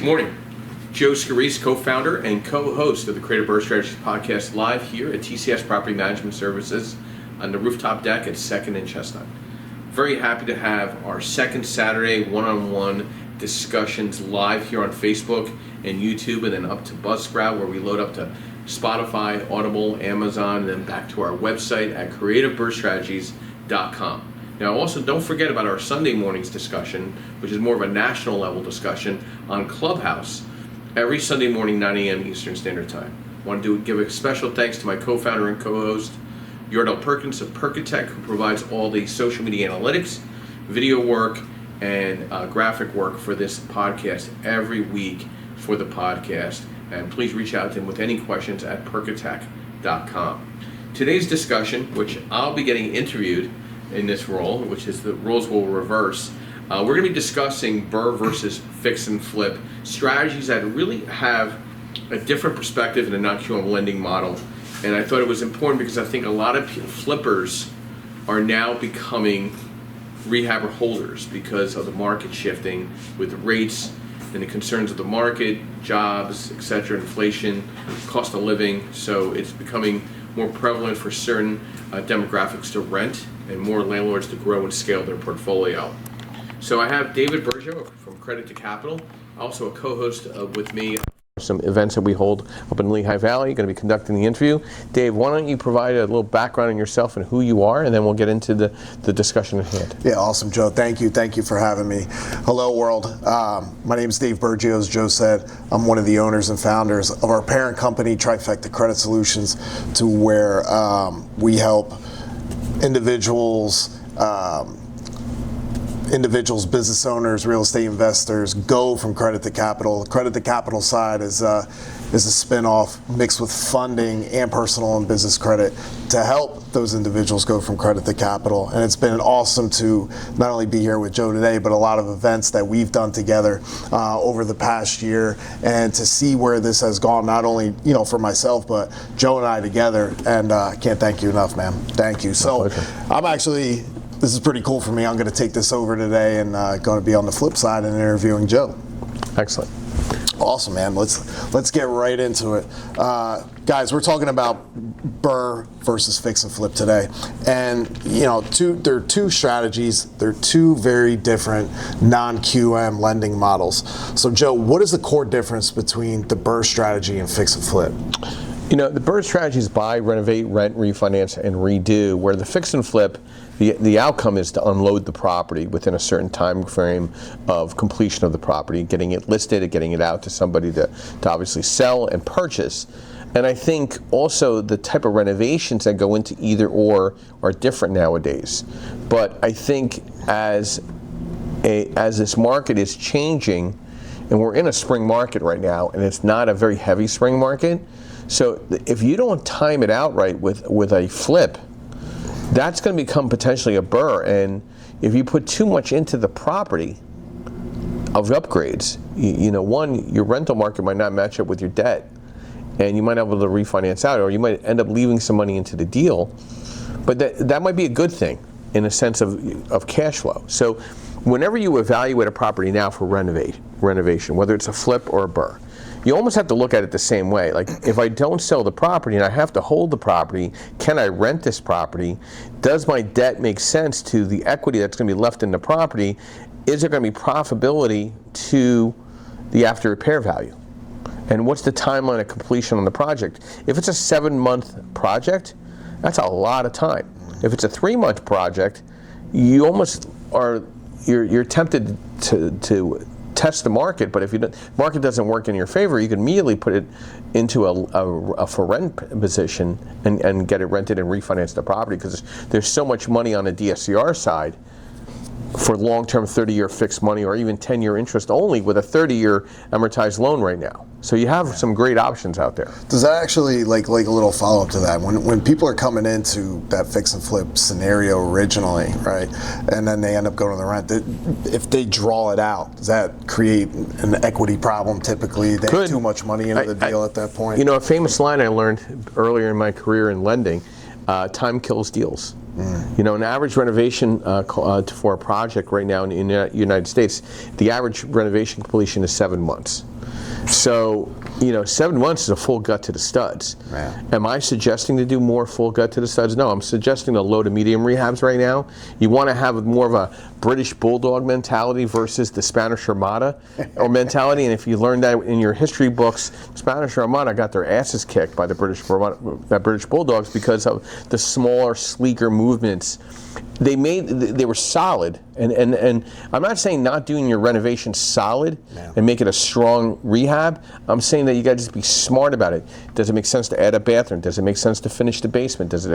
Morning. Joe Scorese, co-founder and co-host of the Creative BRRRR Strategies podcast, live here at TCS Property Management Services on the rooftop deck at 2nd and Chestnut. Very happy to have our second Saturday one-on-one discussions live here on Facebook and YouTube, and then up to Buzzsprout, where we load up to Spotify, Audible, Amazon, and then back to our website at creativebrrrstrategies.com. Now, also, don't forget about our Sunday morning's discussion, which is more of a national level discussion on Clubhouse, every Sunday morning, 9 a.m. Eastern Standard Time. I want to give a special thanks to my co-founder and co-host, Yordell Perkins of Perkatech, who provides all the social media analytics, video work, and graphic work for this podcast every week for the podcast. And please reach out to him with any questions at perkatech.com. Today's discussion, which I'll be getting interviewed in this role, which is the roles will reverse, we're going to be discussing BRRRR versus fix and flip strategies that really have a different perspective in the non-QM lending model. And I thought it was important because I think a lot of flippers are now becoming rehabber holders because of the market shifting with rates and the concerns of the market, jobs, etc., inflation, cost of living. So it's becoming more prevalent for certain demographics to rent and more landlords to grow and scale their portfolio. So I have David Burgio from Credit to Capital, also a co-host with me. Some events that we hold up in Lehigh Valley, going to be conducting the interview. Dave, why don't you provide a little background on yourself and who you are, and then we'll get into the discussion at hand. Yeah, awesome, Joe. Thank you for having me. Hello, world. My name is Dave Burgio, as Joe said. I'm one of the owners and founders of our parent company, Trifecta Credit Solutions, to where we help individuals, business owners, real estate investors go from credit to capital. Credit to capital side is a spin-off mixed with funding and personal and business credit to help those individuals go from credit to capital. And it's been awesome to not only be here with Joe today, but a lot of events that we've done together over the past year, and to see where this has gone, not only for myself, but Joe and I together. And I can't thank you enough, man. Thank you. So this is pretty cool for me. I'm going to take this over today and going to be on the flip side and interviewing Joe. Excellent. Awesome, man. Let's get right into it. Guys, we're talking about BRRRR versus fix and flip today. And there are two strategies. They're two very different non-QM lending models. So Joe, what is the core difference between the BRRRR strategy and fix and flip? The BRRRR strategy is buy, renovate, rent, refinance, and redo, where the fix and flip, the outcome is to unload the property within a certain time frame of completion of the property, getting it listed, getting it out to somebody to obviously sell and purchase. And I think also the type of renovations that go into either or are different nowadays. But I think as this market is changing, and we're in a spring market right now, and it's not a very heavy spring market, so if you don't time it out right with a flip, that's going to become potentially a BRRRR. And if you put too much into the property of upgrades, your rental market might not match up with your debt, and you might not be able to refinance out, or you might end up leaving some money into the deal. But that might be a good thing in a sense of cash flow. So whenever you evaluate a property now for renovation, whether it's a flip or a BRRRR, you almost have to look at it the same way. Like, if I don't sell the property and I have to hold the property, can I rent this property? Does my debt make sense to the equity that's going to be left in the property? Is there going to be profitability to the after repair value? And what's the timeline of completion on the project? If it's a 7-month project, that's a lot of time. If it's a 3-month project, you almost you're tempted to test the market, but if the market doesn't work in your favor, you can immediately put it into a for rent position and get it rented and refinance the property, because there's so much money on the DSCR side for long-term 30-year fixed money, or even 10-year interest only with a 30-year amortized loan right now. So you have some great options out there. Does that actually, like a little follow-up to that, when people are coming into that fix and flip scenario originally, right, and then they end up going to the rent, if they draw it out, does that create an equity problem typically? They have too much money into the deal at that point? A famous line I learned earlier in my career in lending, time kills deals. You know, an average renovation for a project right now in the United States, the average renovation completion is 7 months. So, you know, 7 months is a full gut to the studs. Man. Am I suggesting to do more full gut to the studs? No, I'm suggesting the low to medium rehabs right now. You want to have more of a British Bulldog mentality versus the Spanish Armada or mentality. And if you learn that in your history books, Spanish Armada got their asses kicked by the British Bulldogs because of the smaller, sleeker movements. They were solid, and I'm not saying not doing your renovation solid and make it a strong rehab. I'm saying that you got to just be smart about it. Does it make sense to add a bathroom? Does it make sense to finish the basement? Does it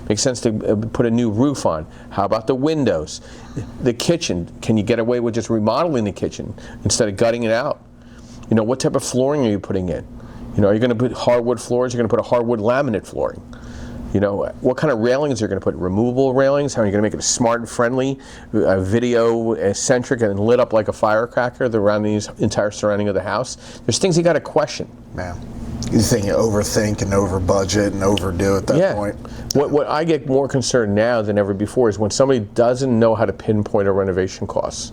make sense to put a new roof on? How about the windows? The kitchen, can you get away with just remodeling the kitchen instead of gutting it out? You know, what type of flooring are you putting in? You know, are you going to put hardwood floors? You're going to put a hardwood laminate flooring. You know, what kind of railings are you going to put? Removable railings? How are you going to make it smart and friendly, video-centric, and lit up like a firecracker around the entire surrounding of the house? There's things you got to question. Man, you think you overthink and over budget and overdo at that point. What I get more concerned now than ever before is when somebody doesn't know how to pinpoint a renovation cost,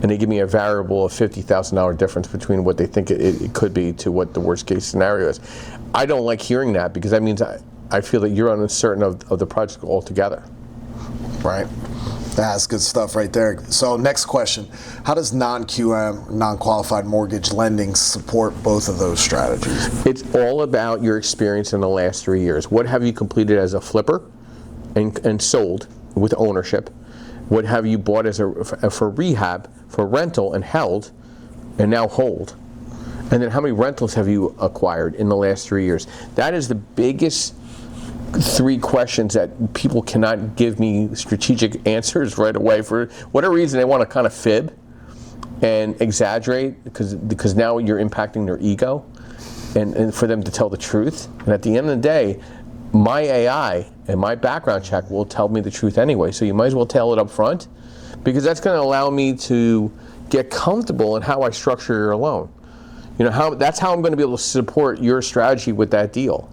and they give me a variable of $50,000 difference between what they think it could be to what the worst case scenario is. I don't like hearing that because that means I feel that you're uncertain of the project altogether. Right. That's good stuff right there. So next question, how does non-QM, non-qualified mortgage lending support both of those strategies? It's all about your experience in the last 3 years. What have you completed as a flipper and sold with ownership? What have you bought as for rehab, for rental and held, and now hold? And then how many rentals have you acquired in the last 3 years? That is the biggest 3 questions that people cannot give me strategic answers right away. For whatever reason, they want to kind of fib and exaggerate because now you're impacting their ego and for them to tell the truth. And at the end of the day, my AI and my background check will tell me the truth anyway. So you might as well tell it up front because that's going to allow me to get comfortable in how I structure your loan. You know, that's how I'm going to be able to support your strategy with that deal.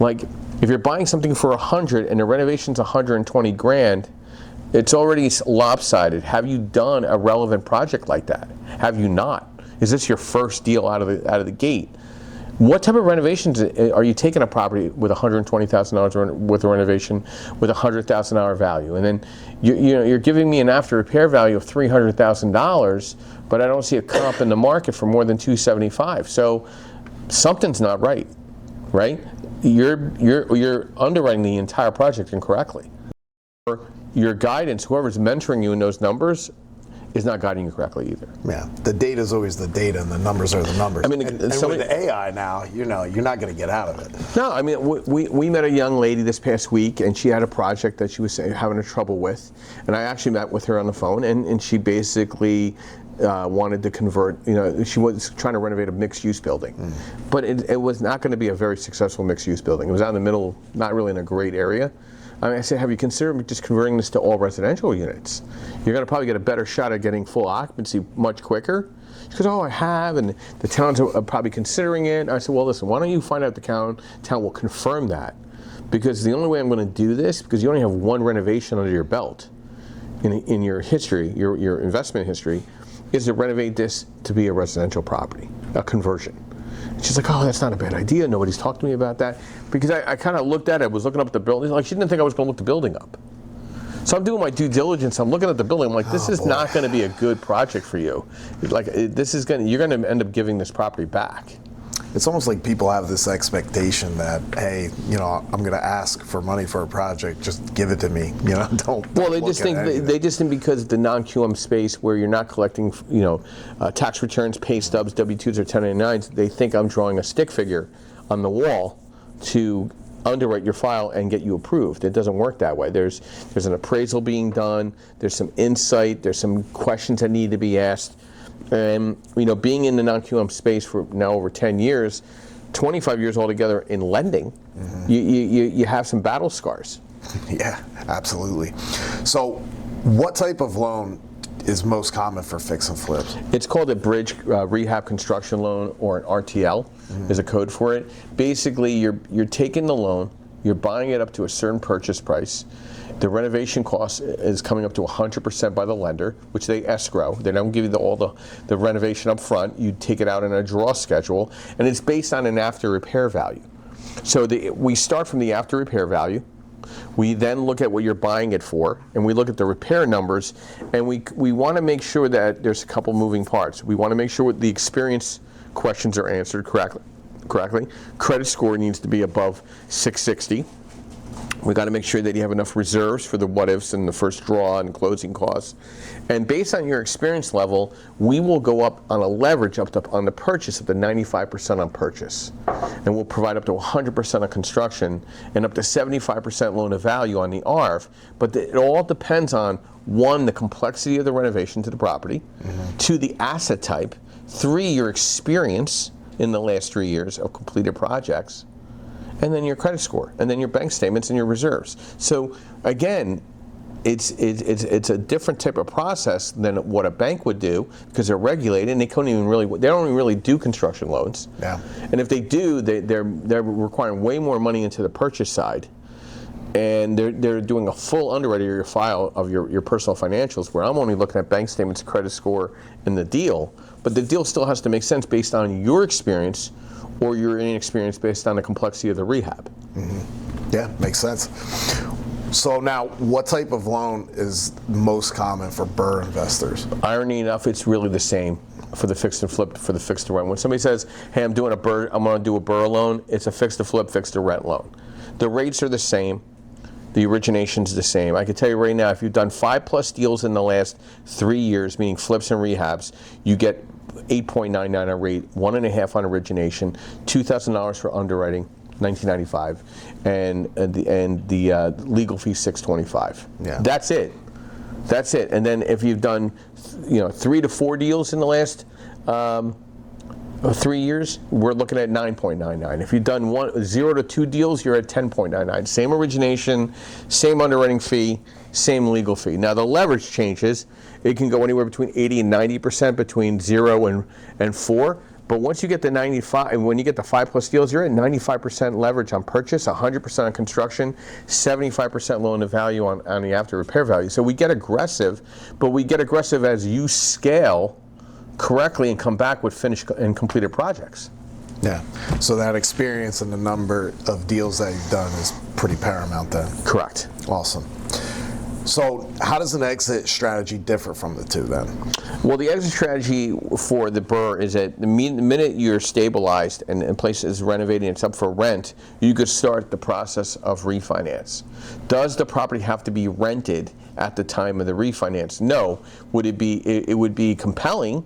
Like, if you're buying something for 100 and the renovation's 120 grand, it's already lopsided. Have you done a relevant project like that? Have you not? Is this your first deal out of the gate? What type of renovations are you taking a property with $120,000 worth of renovation with $100,000 value, and then you're giving me an after repair value of $300,000, but I don't see a comp in the market for more than $275,000. So something's not right, right? You're underwriting the entire project incorrectly. Or your guidance, whoever's mentoring you in those numbers, is not guiding you correctly either. Yeah, the data is always the data, and the numbers are the numbers. I mean, and with the AI now, you know, you're not going to get out of it. No, I mean, we met a young lady this past week, and she had a project that she was having trouble with, and I actually met with her on the phone, and she basically wanted to convert, you know, she was trying to renovate a mixed-use building. But it was not going to be a very successful mixed-use building. It was out in the middle, not really in a great area. I mean, I said, have you considered just converting this to all residential units? You're going to probably get a better shot at getting full occupancy much quicker. She goes, oh, I have, and the towns are probably considering it. And I said, well, listen, why don't you find out the town will confirm that? Because the only way I'm going to do this, because you only have one renovation under your belt in your history, your investment history, is to renovate this to be a residential property, a conversion. She's like, oh, that's not a bad idea. Nobody's talked to me about that. Because I kind of looked at it, was looking up at the building. Like, she didn't think I was going to look the building up. So I'm doing my due diligence. I'm looking at the building. I'm like, this is not going to be a good project for you. Like, this is you're going to end up giving this property back. It's almost like people have this expectation that, hey, you know, I'm going to ask for money for a project, just give it to me. You know, don't. Well, they just think because of the non-QM space where you're not collecting, you know, tax returns, pay stubs, W-2s, or 1099s. They think I'm drawing a stick figure on the wall to underwrite your file and get you approved. It doesn't work that way. There's an appraisal being done. There's some insight. There's some questions that need to be asked. And, you know, being in the non-QM space for now over 10 years, 25 years altogether in lending, you have some battle scars. Yeah, absolutely. So what type of loan is most common for fix and flips? It's called a bridge rehab construction loan, or an RTL is a code for it. Basically, you're taking the loan, you're buying it up to a certain purchase price, The renovation cost is coming up to 100% by the lender, which they escrow. They don't give you all the renovation up front. You take it out in a draw schedule, and it's based on an after repair value. So we start from the after repair value. We then look at what you're buying it for, and we look at the repair numbers, and we want to make sure that there's a couple moving parts. We want to make sure the experience questions are answered correctly. Credit score needs to be above 660. We got to make sure that you have enough reserves for the what ifs and the first draw and closing costs. And based on your experience level, we will go up on a leverage up to on the purchase up to 95% on purchase. And we'll provide up to 100% on construction and up to 75% loan to value on the ARV. But it all depends on, one, the complexity of the renovation to the property, two, the asset type, three, your experience in the last 3 years of completed projects, and then your credit score, and then your bank statements and your reserves. So again, it's a different type of process than what a bank would do because they're regulated and they don't even really do construction loans. Yeah. And if they do, they're requiring way more money into the purchase side, and they're doing a full underwriting of your file of your personal financials, where I'm only looking at bank statements, credit score, and the deal. But the deal still has to make sense based on your experience or your inexperience based on the complexity of the rehab. Yeah, makes sense. So now, what type of loan is most common for BRRRR investors? Irony enough, it's really the same for the fixed and flip, for the fixed to rent. When somebody says, hey, I'm going to do a BRRRR loan, it's a fixed to flip, fixed to rent loan. The rates are the same. The origination's the same. I can tell you right now, if you've done 5+ deals in the last 3 years, meaning flips and rehabs, you get 8.99 on rate, 1.5 on origination, $2,000 for underwriting, $19.95, and the legal fee $625. Yeah. That's it. And then if you've done 3 to 4 deals in the last 3 years, we're looking at 9.99. If you've done 0 to 2 deals, you're at 10.99. Same origination, same underwriting fee, same legal fee. Now the leverage changes. It can go anywhere between 80 and 90%, between 0 and 4. But once you get to 95, when you get the 5+ deals, you're at 95% leverage on purchase, 100% on construction, 75% loan to value on the after repair value. So we get aggressive, but we get aggressive as you scale correctly and come back with finished and completed projects. Yeah. So that experience and the number of deals that you've done is pretty paramount then. Correct. Awesome. So how does an exit strategy differ from the two then? Well, the exit strategy for the BRRRR is that the minute you're stabilized and place is renovating, it's up for rent, you could start the process of refinance. Does the property have to be rented at the time of the refinance? No. It would be compelling.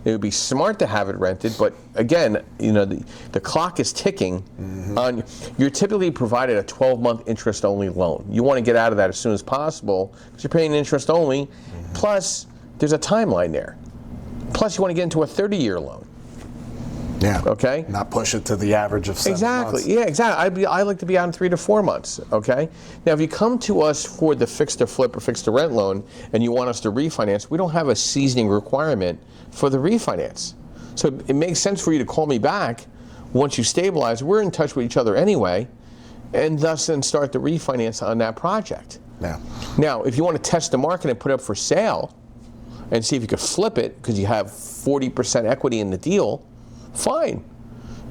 It would be smart to have it rented, but again, the clock is ticking. You're typically provided a 12-month interest-only loan. You want to get out of that as soon as possible because you're paying interest only. Plus, there's a timeline there. Plus, you want to get into a 30-year loan. Yeah. Okay. Not push it to the average of 7 months. Yeah, exactly. I like to be out in 3 to 4 months. Okay. Now, if you come to us for the fixed to flip or fixed to rent loan and you want us to refinance, we don't have a seasoning requirement for the refinance. So it makes sense for you to call me back once you stabilize. We're in touch with each other anyway, and thus then start the refinance on that project. Yeah. Now, if you want to test the market and put it up for sale and see if you could flip it because you have 40% equity in the deal, fine.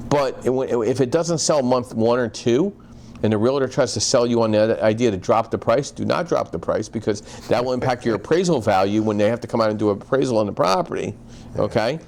But if it doesn't sell month 1 or 2, and the realtor tries to sell you on the idea to drop the price, do not drop the price because that will impact your appraisal value when they have to come out and do an appraisal on the property. Okay?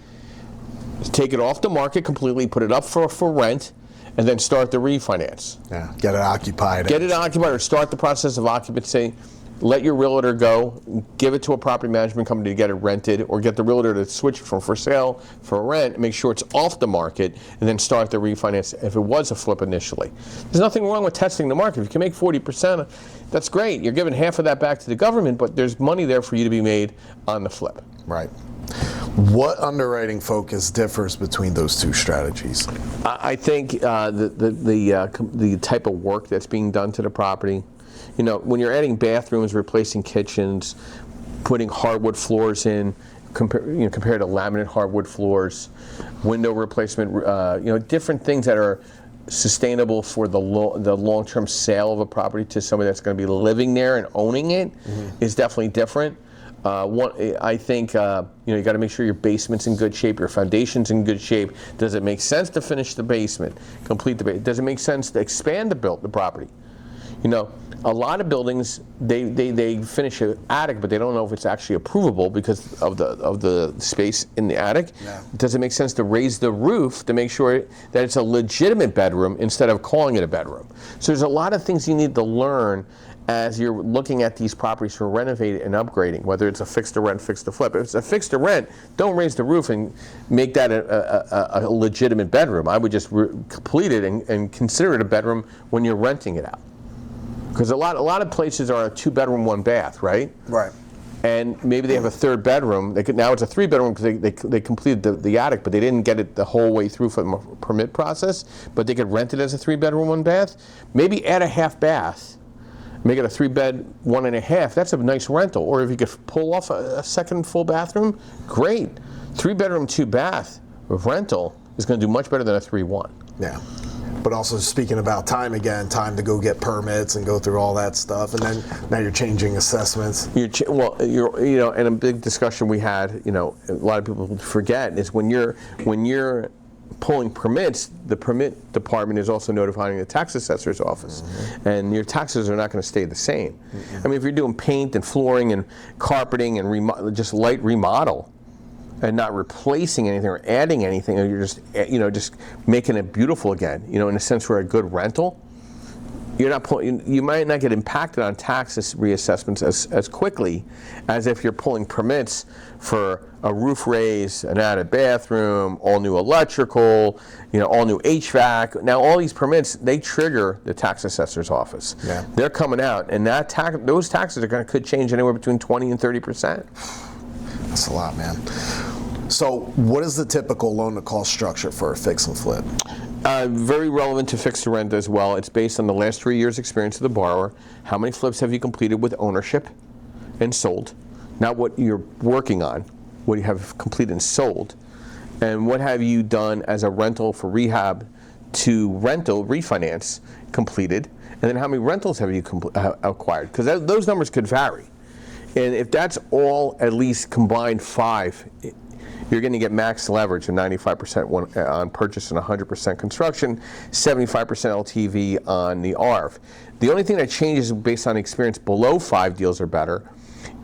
Take it off the market completely, put it up for rent, and then start the refinance. Yeah. Get it occupied. Get it occupied or start the process of occupancy. Let your realtor go, give it to a property management company to get it rented, or get the realtor to switch it from for sale for rent, make sure it's off the market, and then start the refinance if it was a flip initially. There's nothing wrong with testing the market. If you can make 40%, that's great. You're giving half of that back to the government, but there's money there for you to be made on the flip. Right. What underwriting focus differs between those two strategies? I think the type of work that's being done to the property. When you're adding bathrooms, replacing kitchens, putting hardwood floors in, compared to laminate hardwood floors, window replacement, different things that are sustainable for the long-term sale of a property to somebody that's going to be living there and owning it is definitely different. I think you got to make sure your basement's in good shape, your foundation's in good shape. Does it make sense to finish the basement, complete the basement? Does it make sense to expand the property? A lot of buildings they finish an attic, but they don't know if it's actually approvable because of the space in the attic. Yeah. Does it make sense to raise the roof to make sure that it's a legitimate bedroom instead of calling it a bedroom? So there's a lot of things you need to learn as you're looking at these properties for renovating and upgrading, whether it's a fixed to rent, fixed to flip. If it's a fixed to rent, don't raise the roof and make that a legitimate bedroom. I would just complete it and consider it a bedroom when you're renting it out. Because a lot of places are a 2-bedroom, 1-bath, right? Right. And maybe they have a 3rd bedroom. Now it's a 3-bedroom because they completed the attic, but they didn't get it the whole way through from a permit process. But they could rent it as a 3-bedroom, 1-bath. Maybe add a half bath. Make it a 3-bed, 1.5. That's a nice rental. Or if you could pull off a second full bathroom, great. 3-bedroom, 2-bath rental is going to do much better than a 3-1. Yeah. But also speaking about time to go get permits and go through all that stuff, and then now you're changing assessments. And a big discussion we had, a lot of people forget is when you're pulling permits, the permit department is also notifying the tax assessor's office, and your taxes are not going to stay the same. I mean, if you're doing paint and flooring and carpeting and just light remodel, and not replacing anything or adding anything, or you're just making it beautiful again. In a sense, for a good rental, you might not get impacted on taxes reassessments as quickly as if you're pulling permits for a roof raise, an added bathroom, all new electrical, all new HVAC. Now all these permits, they trigger the tax assessor's office. Yeah. They're coming out, and those taxes could change anywhere between 20 and 30%. That's a lot, man. So what is the typical loan-to-cost structure for a fix and flip? Very relevant to fix to rent as well. It's based on the last 3 years' experience of the borrower. How many flips have you completed with ownership and sold? Not what you're working on, what you have completed and sold. And what have you done as a rental for rehab to rental refinance completed? And then how many rentals have you acquired? Because those numbers could vary. And if that's all at least combined 5, you're going to get max leverage of 95% on purchase and 100% construction, 75% LTV on the ARV. The only thing that changes based on experience below 5 deals or better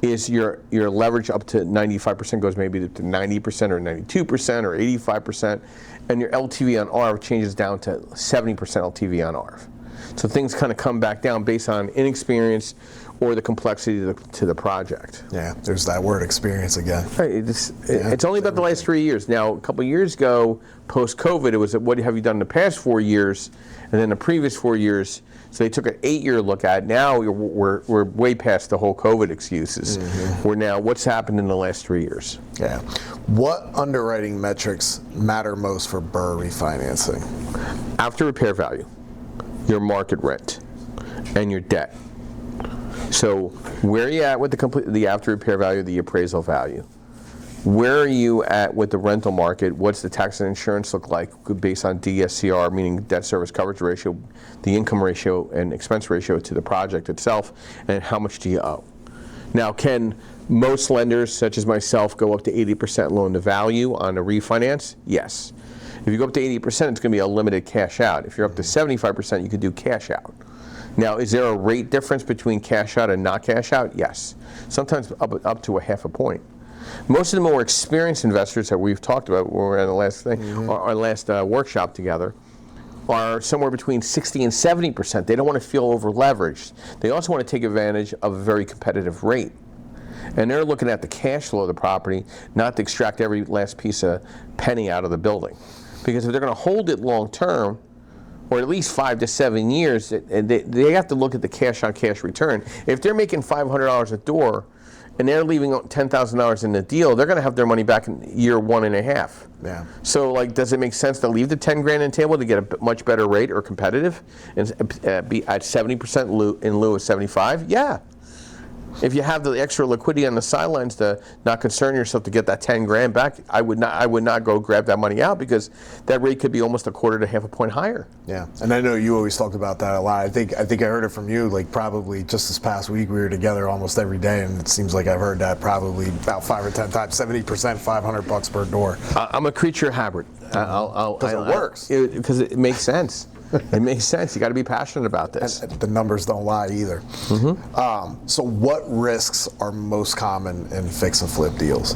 is your leverage up to 95% goes maybe to 90% or 92% or 85%, and your LTV on ARV changes down to 70% LTV on ARV. So things kind of come back down based on inexperience or the complexity to the project. Yeah, there's that word experience again. Right, it's only about the last 3 years. Now, a couple of years ago, post-COVID, it was what have you done in the past 4 years, and then the previous 4 years. So they took an 8-year look at it. Now we're way past the whole COVID excuses. We're now, what's happened in the last 3 years? Yeah. What underwriting metrics matter most for BRRRR refinancing? After repair value, your market rent, and your debt. So where are you at with the after repair value, the appraisal value? Where are you at with the rental market? What's the tax and insurance look like based on DSCR, meaning debt service coverage ratio, the income ratio and expense ratio to the project itself, and how much do you owe? Now, can most lenders, such as myself, go up to 80% loan to value on a refinance? Yes. If you go up to 80%, it's going to be a limited cash out. If you're up to 75%, you could do cash out. Now, is there a rate difference between cash out and not cash out? Yes. Sometimes up to a half a point. Most of the more experienced investors that we've talked about, when we were in the last thing, our last workshop together, are somewhere between 60 and 70%. They don't want to feel over leveraged. They also want to take advantage of a very competitive rate. And they're looking at the cash flow of the property, not to extract every last piece of penny out of the building. Because if they're going to hold it long term, or at least 5 to 7 years, they have to look at the cash on cash return. If they're making $500 a door and they're leaving $10,000 in the deal, they're going to have their money back in year 1.5. Yeah. So, does it make sense to leave the 10 grand on the table to get a much better rate or competitive and be at 70% in lieu of 75? Yeah. If you have the extra liquidity on the sidelines to not concern yourself to get that 10 grand back, I would not go grab that money out, because that rate could be almost a quarter to half a point higher. Yeah, and I know you always talked about that a lot. I think I heard it from you, like probably just this past week. We were together almost every day, and it seems like I've heard that probably about 5 or 10 times. 70%, $500 per door. I'm a creature of habit. Because it works. Because it makes sense. It makes sense. You got to be passionate about this. And the numbers don't lie either. So what risks are most common in fix and flip deals?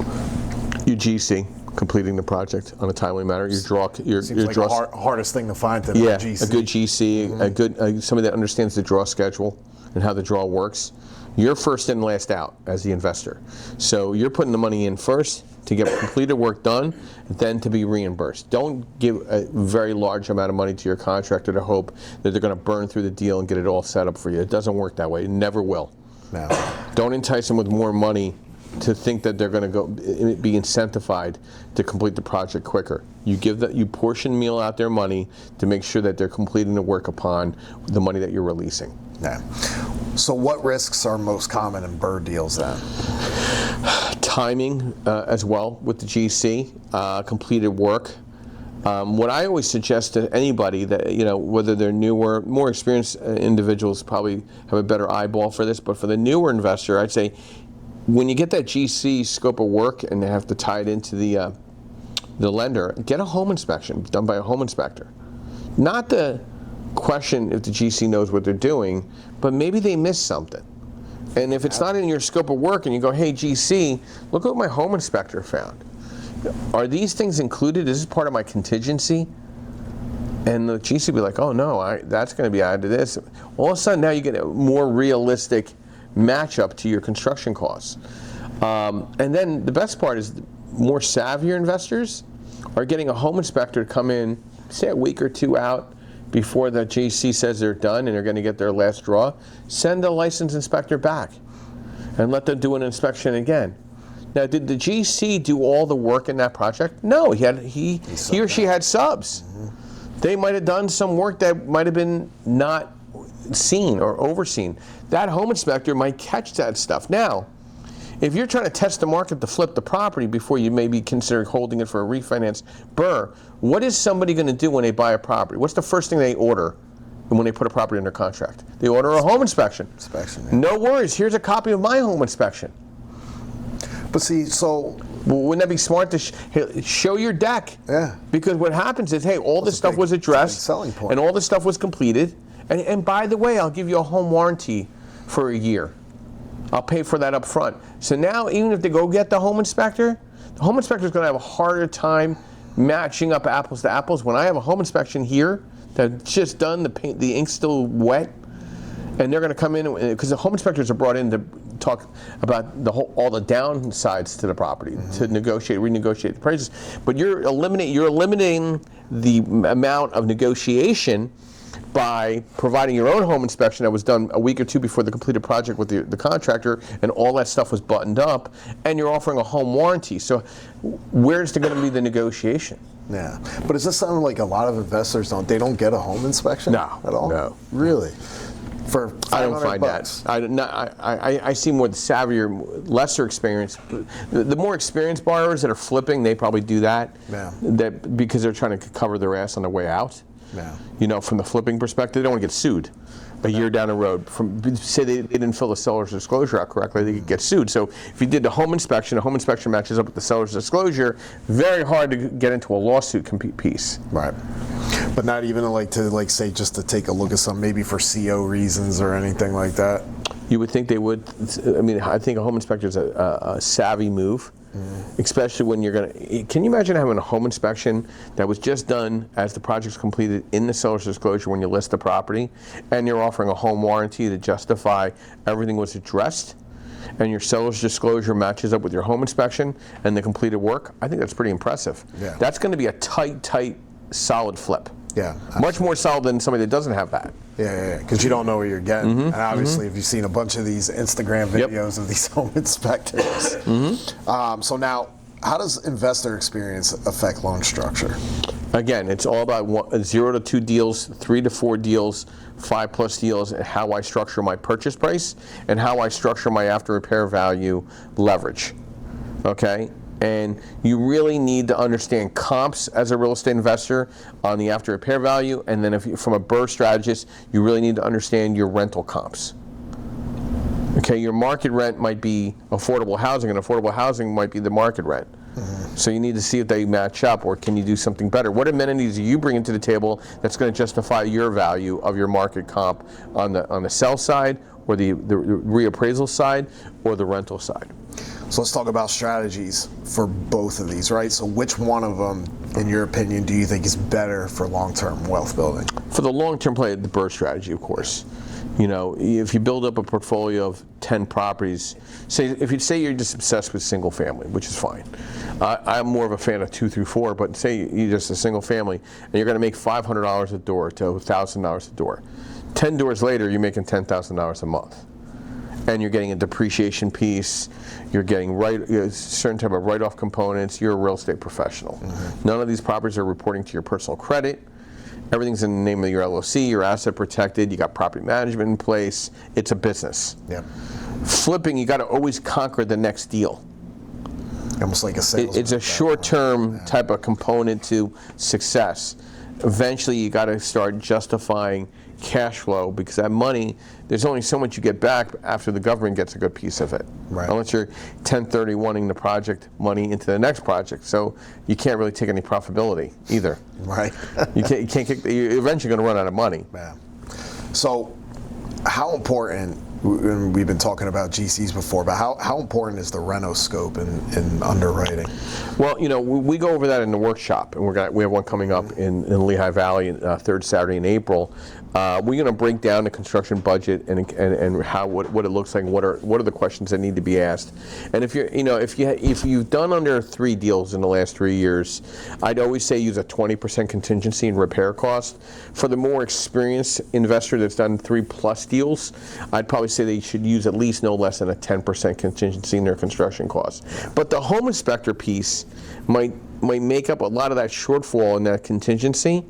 Your GC, completing the project on a timely manner. Your draw. Seems like the hardest thing to find today. Yeah, GC. a good GC, a good somebody that understands the draw schedule and how the draw works. You're first in, last out as the investor. So you're putting the money in first to get completed work done, then to be reimbursed. Don't give a very large amount of money to your contractor to hope that they're going to burn through the deal and get it all set up for you. It doesn't work that way. It never will. No. Don't entice them with more money to think that they're going to be incentivized to complete the project quicker. You portion meal out their money to make sure that they're completing the work upon the money that you're releasing. Yeah. So what risks are most common in BRRRR deals then? Timing as well with the GC, completed work. What I always suggest to anybody that, whether they're newer, more experienced individuals probably have a better eyeball for this, but for the newer investor, I'd say when you get that GC scope of work and they have to tie it into the lender, get a home inspection done by a home inspector. Not the question if the GC knows what they're doing, but maybe they missed something. And if it's not in your scope of work and you go, hey GC, look what my home inspector found. Are these things included? Is this part of my contingency? And the GC will be like, oh no, that's going to be added to this. All of a sudden now you get a more realistic matchup to your construction costs. And then the best part is more savvier investors are getting a home inspector to come in, say a week or two out before the GC says they're done and they're going to get their last draw. Send a licensed inspector back and let them do an inspection again. Now, did the GC do all the work in that project? No, he or she had subs. They might have done some work that might have been not seen or overseen. That home inspector might catch that stuff. Now, if you're trying to test the market to flip the property before you maybe consider holding it for a refinance BRRRR, what is somebody going to do when they buy a property? What's the first thing they order when they put a property under contract? They order a home inspection. Yeah. No worries, here's a copy of my home inspection. But see, so wouldn't that be smart to show your deck? Yeah. Because what happens is, hey, all this stuff was addressed, selling point. and all this stuff was completed, and by the way, I'll give you a home warranty for a year. I'll pay for that up front. So now, even if they go get the home inspector is going to have a harder time matching up apples to apples. When I have a home inspection here that's just done, the ink's still wet, and they're going to come in, because the home inspectors are brought in to talk about all the downsides to the property, to renegotiate the prices. But you're eliminating the amount of negotiation by providing your own home inspection that was done a week or two before the completed project with the contractor, and all that stuff was buttoned up, and you're offering a home warranty. So where's going to be the negotiation? Yeah, but does this sound like a lot of investors don't get a home inspection No, at all? No. Really? For I don't find bucks? that. I see more the savvier, lesser experienced. The more experienced borrowers that are flipping, they probably do that. Yeah. That because they're trying to cover their ass on their way out. Yeah. From the flipping perspective, they don't want to get sued a year down the road. Say they didn't fill the seller's disclosure out correctly, they could get sued. So if you did the home inspection matches up with the seller's disclosure, very hard to get into a lawsuit piece. Right. But not even say just to take a look at some, maybe for CO reasons or anything like that? You would think they would. I mean, I think a home inspector is a savvy move, especially when you're going to. Can you imagine having a home inspection that was just done as the project's completed in the seller's disclosure when you list the property, and you're offering a home warranty to justify everything was addressed, and your seller's disclosure matches up with your home inspection and the completed work? I think that's pretty impressive. Yeah. That's going to be a tight, solid flip. Yeah. Absolutely. Much more solid than somebody that doesn't have that. Yeah, because you don't know what you're getting. And obviously, if you've seen a bunch of these Instagram videos of these home inspectors. So now, how does investor experience affect loan structure? Again, it's all about 0 to 2 deals, 3 to 4 deals, 5+ deals, and how I structure my purchase price and how I structure my after repair value leverage. Okay? And you really need to understand comps as a real estate investor on the after repair value, and then from a BRRRR strategist, you really need to understand your rental comps. Okay, your market rent might be affordable housing, and affordable housing might be the market rent. So you need to see if they match up, or can you do something better? What amenities do you bring to the table that's going to justify your value of your market comp on the sell side, or the reappraisal side, or the rental side? So let's talk about strategies for both of these, right? So which one of them, in your opinion, do you think is better for long-term wealth building? For the long-term play, the BRRRR strategy, of course. You know, if you build up a portfolio of 10 properties, if you say you're just obsessed with single family, which is fine. I'm more of a fan of 2 through 4, but say you're just a single family and you're going to make $500 a door to $1,000 a door. 10 doors later, you're making $10,000 a month. And you're getting a depreciation piece, you're getting a certain type of write-off components, you're a real estate professional. None of these properties are reporting to your personal credit. Everything's in the name of your LLC, your asset protected, you got property management in place, it's a business. Yep. Flipping, you got to always conquer the next deal. Almost like a sales. It's a short-term type of component to success. Eventually, you got to start justifying cash flow, because that money, there's only so much you get back after the government gets a good piece of it. Right. Unless you're 1031ing the project money into the next project, so you can't really take any profitability either. Right. you can't kick. You're eventually going to run out of money. Yeah. So, how important? And we've been talking about GCs before, but how important is the reno scope in underwriting? Well, you know, we go over that in the workshop, and we have one coming up in Lehigh Valley, third Saturday in April. We're going to break down the construction budget and how what it looks like. And what are the questions that need to be asked? And if you've done under 3 deals in the last 3 years, I'd always say use a 20% contingency in repair cost. For the more experienced investor that's done 3+ deals, I'd probably say they should use at least no less than a 10% contingency in their construction costs. But the home inspector piece might make up a lot of that shortfall in that contingency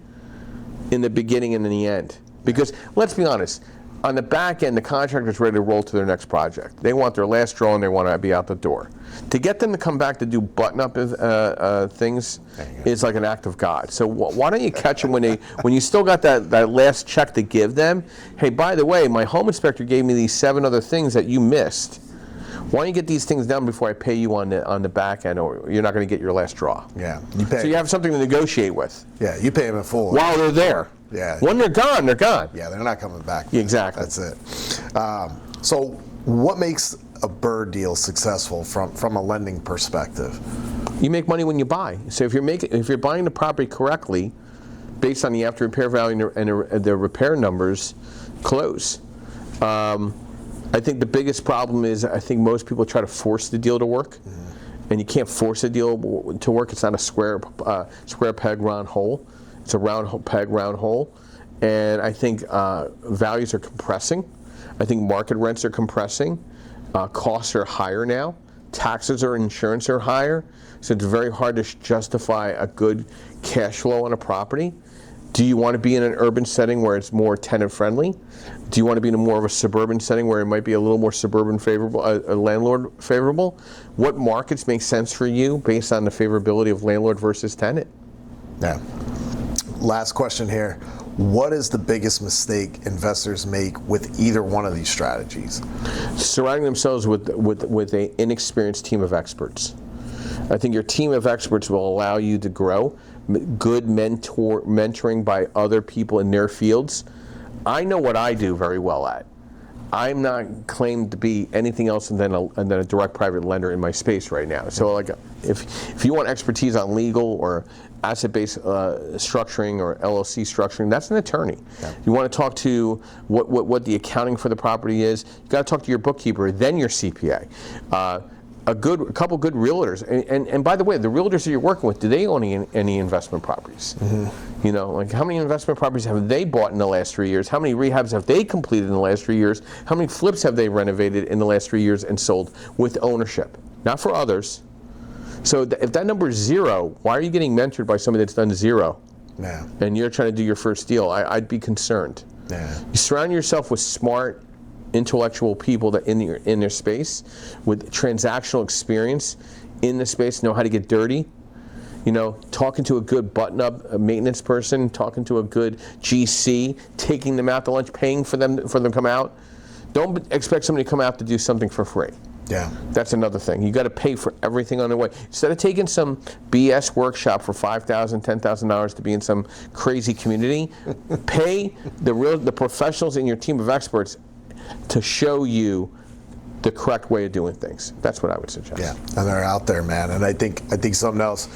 in the beginning and in the end. Because let's be honest, on the back end, the contractor's ready to roll to their next project. They want their last draw and they want to be out the door. To get them to come back to do button-up things is like an act of God. So why don't you catch them when you still got that last check to give them? Hey, by the way, my home inspector gave me these 7 other things that you missed. Why don't you get these things done before I pay you on the back end, or you're not going to get your last draw? Yeah. So you have something to negotiate with. Yeah, you pay them in full. While they're there. Yeah. When they're gone, they're gone. Yeah, they're not coming back. Yeah, exactly. That's it. So what makes a BRRRR deal successful from a lending perspective? You make money when you buy. So if you're buying the property correctly, based on the after repair value and the repair numbers, close. I think the biggest problem is I think most people try to force the deal to work, and you can't force a deal to work. It's not a square peg, round hole. It's a round peg, round hole. And I think values are compressing. I think market rents are compressing. Costs are higher now. Taxes or insurance are higher. So it's very hard to justify a good cash flow on a property. Do you want to be in an urban setting where it's more tenant friendly? Do you want to be in more of a suburban setting where it might be a little more suburban favorable, landlord favorable? What markets make sense for you based on the favorability of landlord versus tenant? Yeah. Last question here. What is the biggest mistake investors make with either one of these strategies? Surrounding themselves with an inexperienced team of experts. I think your team of experts will allow you to grow. Good mentoring by other people in their fields. I know what I do very well at. I'm not claimed to be anything else than a direct private lender in my space right now. So like, if you want expertise on legal or asset-based structuring or LLC structuring, that's an attorney. Yeah. You want to talk to what the accounting for the property is, you got to talk to your bookkeeper, then your CPA. A couple good realtors, and by the way, the realtors that you're working with, do they own any investment properties? Mm-hmm. You know, like how many investment properties have they bought in the last 3 years? How many rehabs have they completed in the last 3 years? How many flips have they renovated in the last 3 years and sold with ownership? Not for others. So if that number is 0, why are you getting mentored by somebody that's done 0? Yeah. and you're trying to do your first deal, I'd be concerned. Yeah. You surround yourself with smart, intellectual people that in their space with transactional experience in the space, know how to get dirty. You know, talking to a good button-up maintenance person, talking to a good GC, taking them out to lunch, paying for them to come out. Don't expect somebody to come out to do something for free. Yeah. That's another thing. You got to pay for everything on the way. Instead of taking some BS workshop for $5,000, $10,000 to be in some crazy community, pay the professionals in your team of experts to show you the correct way of doing things. That's what I would suggest. Yeah, and they're out there, man. And I think something else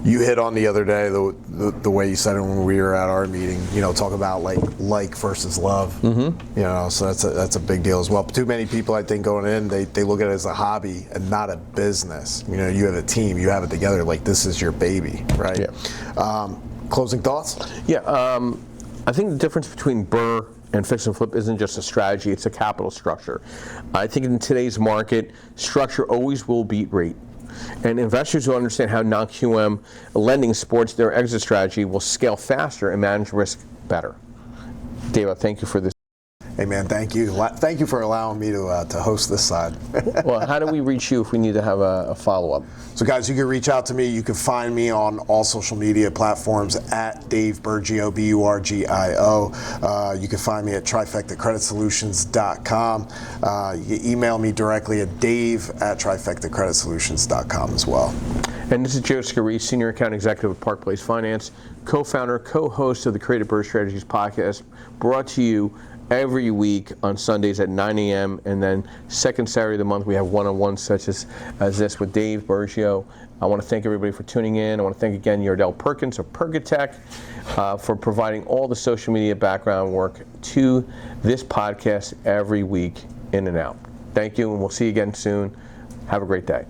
you hit on the other day, the way you said it when we were at our meeting, you know, talk about like versus love. Mm-hmm. You know, so that's a big deal as well. But too many people, I think, going in, they look at it as a hobby and not a business. You know, you have a team, you have it together, like this is your baby, right? Yeah. Closing thoughts? Yeah, I think the difference between BRRRR and fix and flip isn't just a strategy, it's a capital structure. I think in today's market, structure always will beat rate. And investors who understand how non-QM lending supports their exit strategy will scale faster and manage risk better. Dave, thank you for this. Hey man, thank you. Thank you for allowing me to host this side. Well, how do we reach you if we need to have a follow-up? So guys, you can reach out to me. You can find me on all social media platforms at Dave Burgio, B-U-R-G-I-O. You can find me at trifectacreditsolutions.com. You can email me directly at dave@trifectacreditsolutions.com as well. And this is Joe Scorese, Senior Account Executive at Park Place Finance, co-founder, co-host of the Creative BRRRR Strategies podcast, brought to you every week on Sundays at 9 a.m. and then second Saturday of the month we have one-on-ones such as this with Dave Burgio. I want to thank everybody for tuning in. I want to thank again Yardell Perkins of Pergatech for providing all the social media background work to this podcast every week in and out. Thank you, and we'll see you again soon. Have a great day.